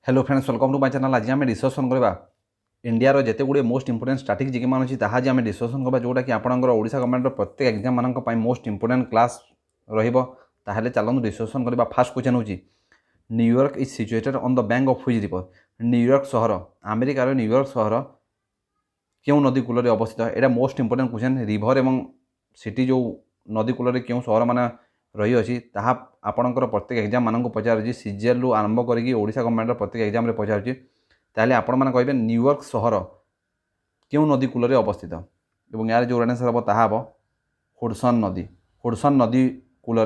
Hello friends welcome to my channel. आज आम discussion करवा इंडिया जिते गुड़े मोस्ट इंपोर्टेंट स्ट्राटेजी जिके मान अच्छी ताज आम डिस्कसन करवा जोटा कि आपंकर ओडिशा गवर्नमेंट प्रत्येक एग्जाम मानक मोस्ट इंपोर्टेंट क्लास रही चलते डिस्कसन करवा। फास्ट क्वेश्चन हो New York is situated on the bank of which river. New York सहर अमेरिकार न्यूयॉर्क सहर क्यों नदी कूल अवस्थित। यहाँ मोस्ट इंपोर्टेंट क्वेश्चन रिभर एवं सिटी जो नदी कूल क्यों सहर मान रही अच्छी आपणकर प्रत्येक एग्जाम मान पचार सीजीएल रु आरंभ करके ओडिशा गवर्नमेंट प्रत्येक एग्जाम पचार ताहले आपण मैंने कहे न्यूयॉर्क सहर क्यों नदी कूल अवस्थित और यार जो आंसर हम ताहा हुडसन नदी कूल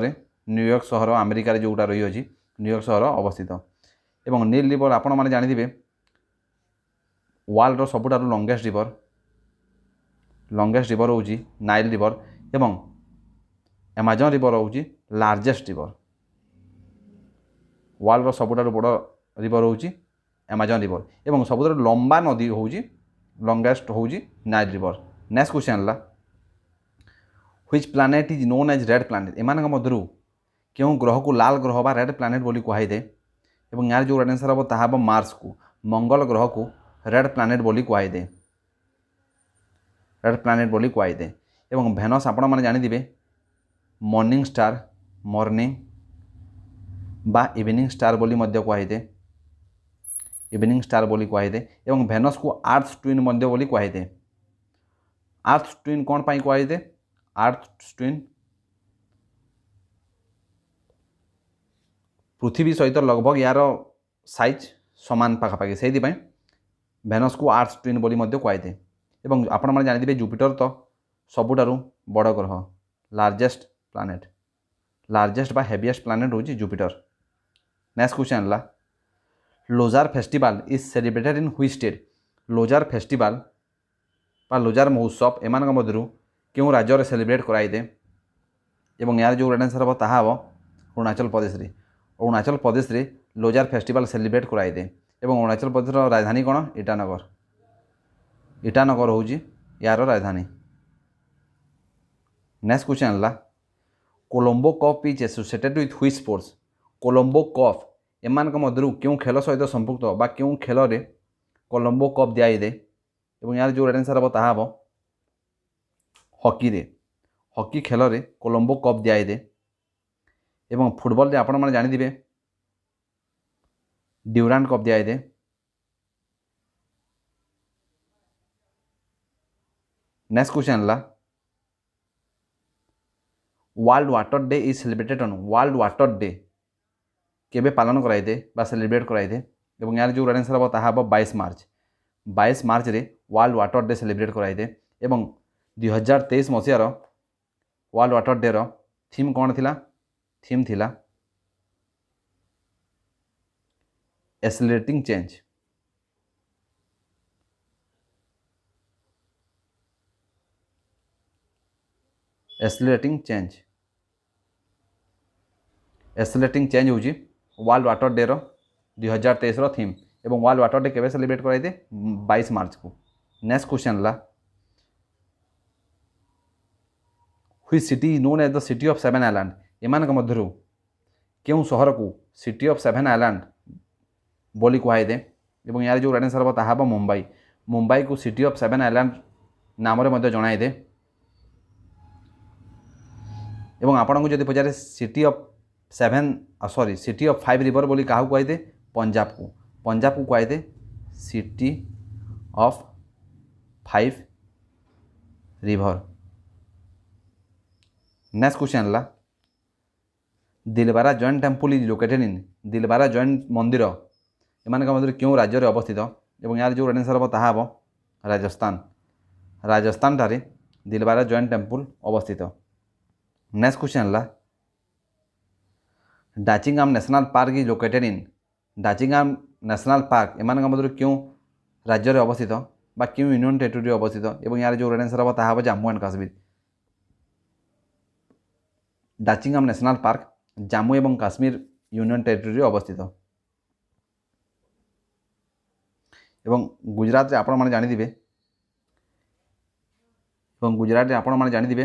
न्यूयॉर्क सहर अमेरिकार जोटा रही अच्छी न्यूयॉर्क सहर अवस्थित। और नील रिवर आपण मैंने जानिथे वर्ल्ड सबुठारु लंगेस्ट रिवर हूँ नाइल रिवर एवं अमेजन रिवर हूँ लार्जेस्ट रिवर। वर्ल्ड सबुठारु बड़ रिवर हूँ अमेजन रिवर एवं सबुठारु लंबा नदी हूँ लंगेस्ट हूँ नाइल रिवर। नेक्स्ट क्वेश्चन है which planet is known as red planet. एमान मध्य क्यों ग्रह को लाल ग्रह बा रेड प्लैनेट बोली कहुए और यार जो आंसर हम ताहा मार्स को मंगल ग्रह को रेड प्लैनेट बोली कहुए रेड प्लैनेट बोली कहुए। और भेनस आपण मैंने जानिथे मॉर्निंग स्टार मॉर्निंग बा इवनिंग स्टार बोली कहुए इवनिंग स्टार बोली कहुए। और भेनस को अर्थ ट्विन बोली कहुए। अर्थ ट्विन कौन पाई कहुए अर्थ ट्विन पृथ्वी सहित लगभग यार साइज समान पाखापाखि से भेनस को अर्थ ट्विन बोली कहुए। और आपण मैंने जानिथे जुपिटर तो सबुठारु बड़ ग्रह लार्जेस्ट बा हेवीएस्ट प्लैनेट हूँ जुपिटर। नेक्स्ट क्वेश्चन है Losar festival is celebrated in which state. Losar festival बा लोजार महोत्सव एमान मध्य क्यों राज्य में सेलिब्रेट कराइदे और यार जो आंसर हम ताहा अरुणाचल प्रदेश रे लोजार फेस्टिवल सेलिब्रेट कराइदे। और अरुणाचल प्रदेश राजधानी कौन ईटानगर हूँ यार राजधानी। नेक्स्ट क्वेश्चन है Colombo cup is associated with which sports. Colombo cup एमान मध्य क्यों खेल सहित संपुक्त बा क्यों खेल रे कोलंबो कप दियादे और यार जो आंसर हम ताहा हॉकी खेल रे कोलंबो कप दियादे। और फुटबॉल रे आपण मैंने जानिथे ड्यूरांड कप दियादे। नेक्स्ट क्वेश्चन है world water day is celebrated on. World water day केबे पालन कराइदे बा सेलिब्रेट कराइदे और यार जो आंसर हम ताहा 22 मार्च रे वर्ल्ड वाटर डे सेलिब्रेट कराइदे। और 2023 मसीहार वर्ल्ड वाटर डे रो थीम कौन थिला थीम थिला एक्सेलरेटिंग चेंज। एक्सेलरेटिंग चेंज हूँ वर्ल्ड वाटर डे रो 2023 रो थीम और वर्ल्ड वाटर डे केबे सेलिब्रेट कराइदे 22 मार्च को। नेक्स्ट क्वेश्चन है which city known as the city of seven island. एमान मध्य क्यों सहर को सिटी ऑफ सेवन आइलैंड बोली कहुए और यार जो आंसर हम ताहा मुंबई को सिटी ऑफ सेवन आइलैंड नाम जनाइदे। और आपण को जब पचारे city of city of 5 river बोली क्या कहुए पंजाब को कहुए city of 5 river. Next question है Dilwara Jain temple is located in. Dilwara Jain मंदिर एमान मध्य क्यों राज्य में अवस्थित और यार जो आंसर हम ताहा राजस्थान ठारे दिलवारा जैन टेम्पल अवस्थित। नेक्स्ट क्वेश्चन है Dachigam national park is located in. Dachigam national park एमान मध्य क्यों राज्य में अवस्थित बा क्यों यूनियन टेरिटोरी अवस्थित और यार जो आंसर हम ताहा Jammu and Kashmir. Dachigam national park Jammu एवं काश्मीर यूनियन टेरिटोरी अवस्थित। और गुजरात रे आपण माने जानिथिबे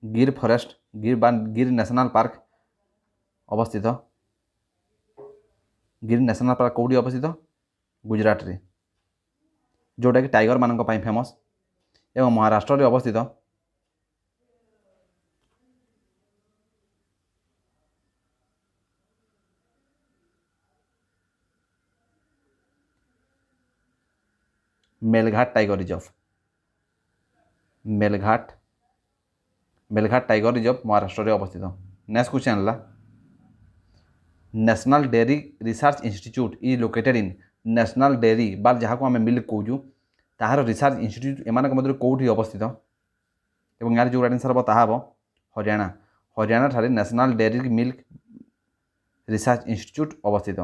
गिर फॉरेस्ट गिर नेशनल पार्क अवस्थित। गिर नेशनल पार्क कौटी अवस्थित गुजरात रे, जोटा कि टाइगर मानक पई फेमस। एवं महाराष्ट्र रे अवस्थित Melghat tiger reserve, Melghat Melghat tiger reserve Maharashtra रे अवस्थित। नेक्स्ट क्वेश्चन है national dairy research institute is located in, national dairy बा जहाँ को आम मिल्क कौचु ताहार रिसर्च इंस्टीट्यूट एम मध्य कौटी अवस्थित और यार जो आंसर हम ताहा हरियाणा, हरियाणा ठारे national dairy milk research institute अवस्थित।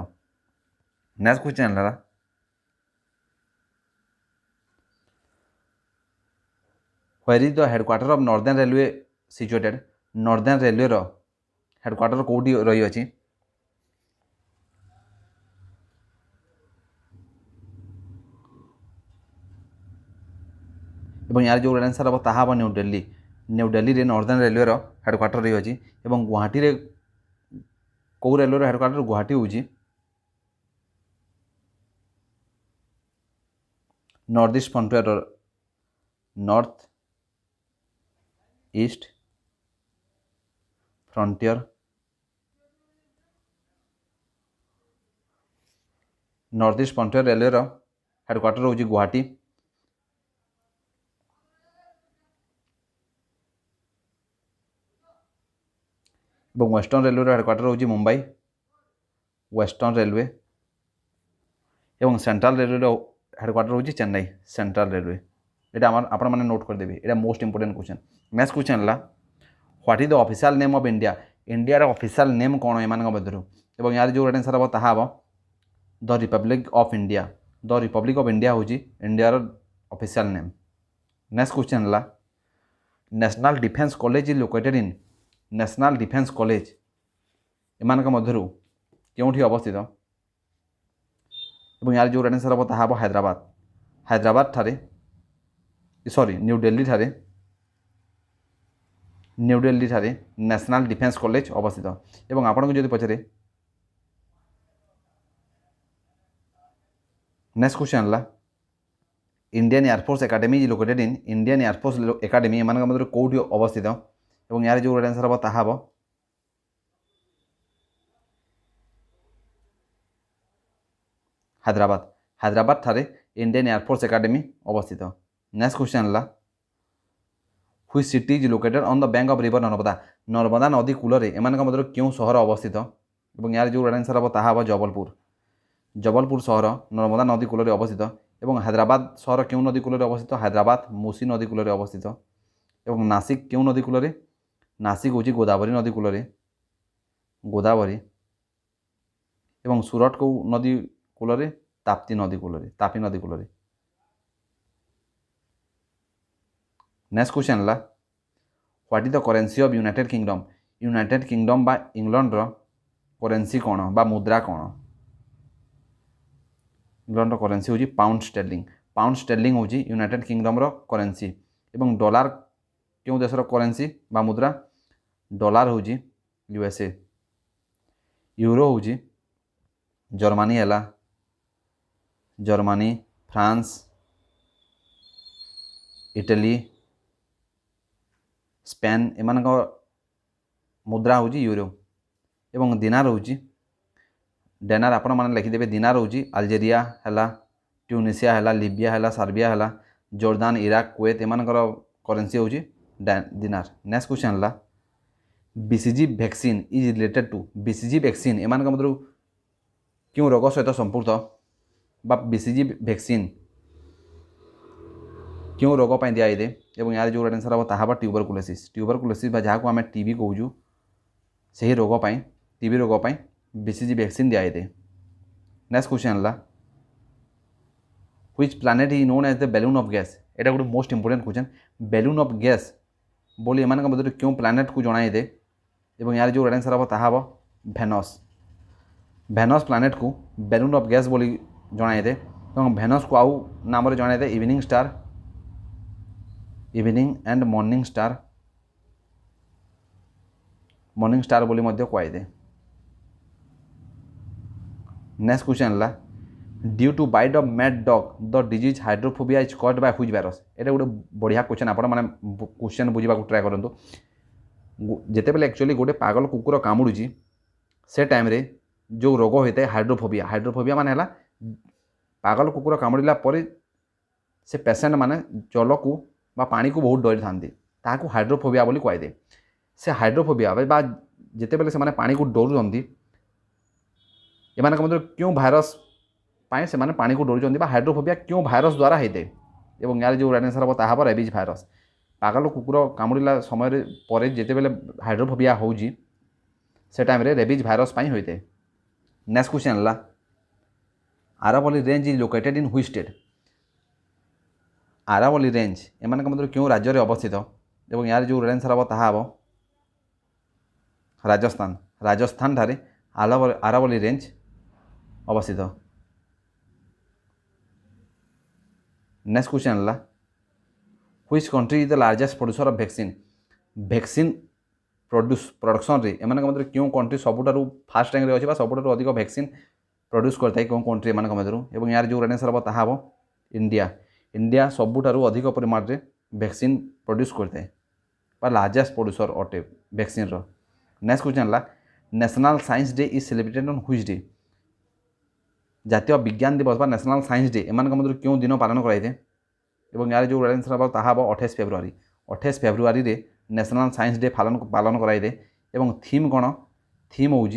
नेक्स्ट क्वेश्चन है where is the headquarter of northern railway situated, northern railway रो हेडक्वार्टर कौटी रही अछि। और यार जो आंसर हम ताहा न्यू दिल्ली, न्यू दिल्ली रे नॉर्दर्न रेलवे रो हेडक्वार्टर रही अछि। और गुवाहाटी रे कौ रेलवे रो हेडक्वार्टर गुवाहाटी होची north east frontier, north east frontier, north east frontier railway रो हेडक्वार्टर होची गुवाहाटी। और वेस्टर्न रेलवे रो हेडक्वार्टर होची मुंबई, वेस्टर्न रेलवे। और सेंट्रल रेलवे रो हेडक्वार्टर होची चेन्नई, सेंट्रल रेलवे। यहाँ आपण मैंने नोट करदेवी, यहाँ most important question. Next question है what is the official name of India, India रो ऑफिशियल नेम कौन एम मध्य। और यार जो आंसर हम ताहा the republic of India, the republic of India होची इंडिया रो ऑफिशियल नेम। नेक्स्ट क्वेश्चन है national defence college is located in, national defence college एम मध्य क्योंठी अवस्थित। और यार जो आंसर हम ताहा हैदराबाद, हैदराबाद ठारे सॉरी न्यू दिल्ली ठारे, न्यू दिल्ली ठारे नेशनल डिफेन्स कॉलेज अवस्थित। और आपन को जदि पचारे नेक्स्ट क्वेश्चन है Indian air force academy is located in, Indian air force academy एम मध्य कौटी अवस्थित। और यार जो आंसर हम ताहा हैदराबाद, हैदराबाद ठारे इंडियन एयरफोर्स एकेडमी अवस्थित। नेक्स्ट क्वेश्चन है which city is located on the bank of river Narmada, Narmada नदी कूल एम मध्य क्यों सहर अवस्थित। और यार जो आंसर हम ताहा जबलपुर, जबलपुर सहर नर्मदा नदी कूल अवस्थित। और हैदराबाद सहर क्यों नदी कूल अवस्थित, हैदराबाद मूसी नदी कूल अवस्थित। और नासिक क्यों नदी कूल, नासिक हूँ गोदावरी नदी कूल, गोदावरी। और सूरत को नदी कूल, ताप्ती नदी कूल, तापी नदी कूल। नेक्स्ट क्वेश्चन है what is the currency of United Kingdom, United Kingdom बा इंग्लैंड रो करेन्सी कौन बा मुद्रा कौन। इंग्लैंड रो करेन्सी होची पाउंड स्टर्लिंग, पाउंड स्टर्लिंग होची यूनाइटेड किंगडम रो करेन्सी। और डॉलर क्यों देश रो करेन्सी बा मुद्रा, डॉलर होची यूएसए, यूरो होची जर्मनी है, जर्मनी, फ्रांस, इटली, स्पेन एम मुद्रा हूँ यूरो। एवं दिनार हूँ डेनार आपण मैंने लिखिदेवे, दिनार हूँ अल्जेरिया है, ट्यूनिसिया है, लिबिया है, सर्बिया है, जोर्दान, इराक, कुवैत एम करेन्सी हूँ दिनार। नेक्स्ट क्वेश्चन है BCG vaccine is related to, BCG vaccine एम मतलब क्यों रोग सहित संपुक्त बा बीसीजी वैक्सीन क्यों रोग पर दिखाई दे। और यार जो आंसर हम ताहा ट्यूबरकुलोसिस, ट्यूबरकुलोसिस जहाँ को आम टीबी कहूँ से रोग पर, टीबी रोग पर बीसीजी वैक्सीन दिखाई दे। नेक्स्ट क्वेश्चन है which planet is known as the balloon of gas, यहाँ गोटे most important question, balloon of gas बोली एम मध्य क्यों प्लैनेट को जनाई दे। और यार जो आंसर हम ताहा भेनस, भेनस प्लैनेट को बैलून ऑफ गैस बोली जनाई दे। और भेनस को आउ नाम जनाई दे evening star, evening and morning star, morning star बोली मध्य कहुए दे। नेक्स्ट क्वेश्चन है due to bite of mad dog the disease hydrophobia is caused by which virus. एटा गोटे बढ़िया क्वेश्चन आपण माने क्वेश्चन बुझा ट्राए करंतु। जितेबाला एक्चुअली गोटे पागल कुकुर कामुड़ी से टाइम रे जो रोग होता है हाइड्रोफोबिया। हाइड्रोफोबिया माने हला पागल कुकुर कामुड़ा पर से पेसेंट माने जल को बा पानी को बहुत डरी था ताकू हाइड्रोफोबिया बोली कहुए। से हाइड्रोफोबिया बा जितेबाला से पानी को डरुंट एमान मध्य क्यों भाइरस पाए से माने पानी को डरुंट हाइड्रोफोबिया क्यों भाइरस द्वारा होता है और यार जो आंसर हम ताहा रेबिज भाइरस। पागल कुकुर कामुड़ा समय पर जितेबाला हाइड्रोफोबिया हो से टाइम रे रेबिज भाइरस पाई होता है। नेक्स्ट क्वेश्चन है Aravalli range is located in which state. Aravalli range एमान मध्य क्यों राज्य में अवस्थित और यार जो आंसर हम ताहा राजस्थान। राजस्थान ठारे आरावली रेंज अवस्थित। नेक्स्ट क्वेश्चन है which country is the largest producer of vaccine. Vaccine production रे एमान मध्य क्यों कंट्री सबुठारु फास्ट रैंक रे अछि बा सबुठारु अधिक वैक्सीन प्रोड्यूस करता है कौन कंट्री एमान मध्य और यार जो आंसर हम ताहा इंडिया। इंडिया सबुठारु अधिक परिमाण रे वैक्सीन प्रोड्यूस करता है बा लार्जेस्ट प्रोड्यूसर अटे वैक्सीन रो। नेक्स्ट क्वेश्चन है national science day is celebrated on which day. जातीय विज्ञान दिवस बा नेशनल साइंस डे एमान मध्य क्यों दिन पालन कराई और यार जो आंसर हम ताहा 28 फेब्रुआरी। 28 फेब्रुआरी रे नेशनल साइंस डे पालन कराई और थीम कौन थीम हूँ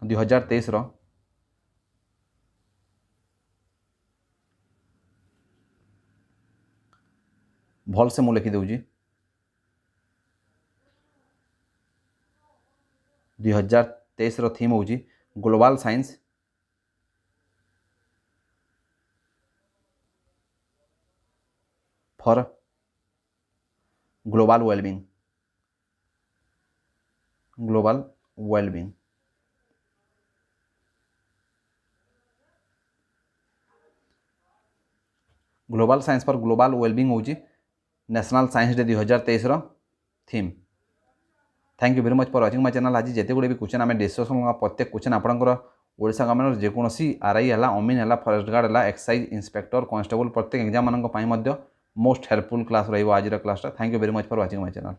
2023 भल से मुझे लिखिदे 2023 थीम हूँ global science for global wellbeing. Global wellbeing global science for global wellbeing हूँ national science day 2023 theme. Thank you very much for watching my channel. आज जिते गुड़े भी क्वेश्चन आम डिस्कसन प्रत्येक क्वेश्चन आपंकर ओडिशा गवर्नमेंट जेकोसी आरआई है ओमिन है फॉरेस्ट गार्ड है एक्साइज इंस्पेक्टर कांस्टेबल प्रत्येक एग्जाम मानक मोस्ट हेल्पफुल क्लास रही आज class. Thank you very much for watching my channel.